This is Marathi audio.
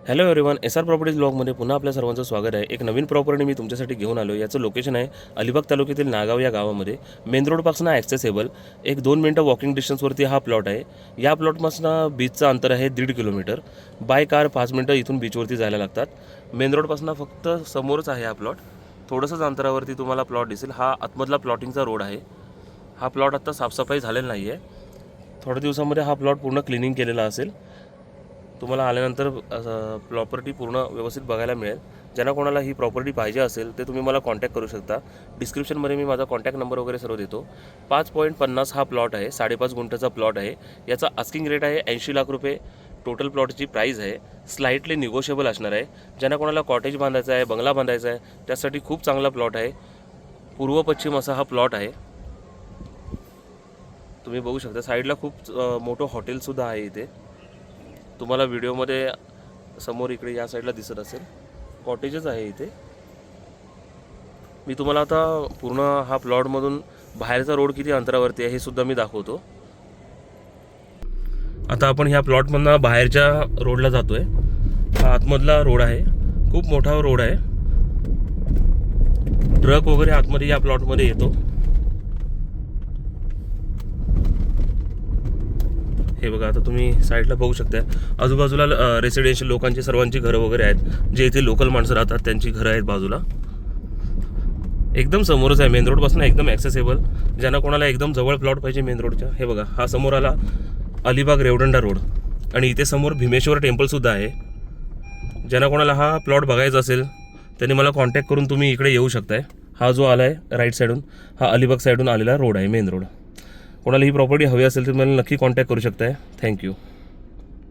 हॅलो एव्हरीवन, SR प्रॉपर्टीज ब्लॉगमध्ये पुन्हा आपल्या सर्वांचं स्वागत आहे. एक नवीन प्रॉपर्टी मी तुमच्यासाठी घेऊन आलो. याचं लोकेशन आहे अलिबाग तालुक्यातील नागाव या गावामध्ये. मेन रोडपासून ॲक्सेसेबल एक 2 मिनटं वॉकिंग डिस्टन्सवरती हा प्लॉट आहे. या प्लॉटपासून बीचचं अंतर आहे 1.5 किलोमीटर. बाय कार 5 मिनटं इथून बीचवरती जायला लागतात. मेन रोडपासून फक्त समोरच आहे हा प्लॉट. थोडंसंच अंतरावरती तुम्हाला प्लॉट दिसेल. हा आतमधला प्लॉटिंगचा रोड आहे. हा प्लॉट आत्ता साफसफाई झालेला नाही आहे. थोड्या दिवसामध्ये हा प्लॉट पूर्ण क्लिनिंग केलेला असेल. तुम्हाला आल्यानंतर प्रॉपर्टी पूर्ण व्यवस्थित बघायला मिळेल. ज्यांना कोणाला ही प्रॉपर्टी पाहिजे असेल ते तुम्ही मला कॉन्टॅक्ट करू शकता. डिस्क्रिप्शनमध्ये मी माझा कॉन्टॅक्ट नंबर वगैरे सर्व देतो. 5.50 हा प्लॉट आहे. 5.5 गुंठ्याचा प्लॉट आहे. याचा आस्किंग रेट आहे 80 लाख रुपये. टोटल प्लॉटची प्राईस आहे. स्लाइटली निगोशिएबल असणार आहे. ज्यांना कोणाला कॉटेज बांधायचा आहे, बंगला बांधायचा आहे, त्यासाठी खूप चांगला प्लॉट आहे. पूर्व पश्चिम असा हा प्लॉट आहे. तुम्ही बघू शकता साईडला खूप मोठं हॉटेलसुद्धा आहे इथे. तुम्हाला व्हिडिओमध्ये समोर इकडे या साईडला दिसत असेल कॉटेजेस आहे इथे. मी तुम्हाला आता पूर्ण हा प्लॉटमधून बाहेरचा रोड किती अंतरावरती आहे हे सुद्धा मी दाखवतो. आता आपण ह्या प्लॉटमधनं बाहेरच्या रोडला जातो आहे. हा आतमधला रोड आहे. खूप मोठा रोड आहे. ट्रक वगैरे आतमध्ये या प्लॉटमध्ये येतो. हे बघा, आता तुम्ही साईडला बघू शकता. आजूबाजूला रेसिडेन्शियल लोकांची सर्वांची घरं वगैरे आहेत. जे इथे लोकल माणसं राहतात त्यांची घरं आहेत बाजूला. एकदम समोरच आहे. मेन रोडपासून एकदम ॲक्सेसेबल. ज्यांना कोणाला एकदम जवळ प्लॉट पाहिजे मेन रोडच्या, हे बघा हा समोर आला अलिबाग रेवदंडा रोड. आणि इथे समोर भीमेश्वर टेम्पलसुद्धा आहे. ज्यांना कोणाला हा प्लॉट बघायचा असेल त्यांनी मला कॉन्टॅक्ट करून तुम्ही इकडे येऊ शकताय. हा जो आला आहे राईट साईडून, हा अलिबाग साईडून आलेला रोड आहे, मेन रोड. कोणाला ही प्रॉपर्टी हवी असेल तर मला नक्की कॉन्टॅक्ट करू शकताय. थँक्यू.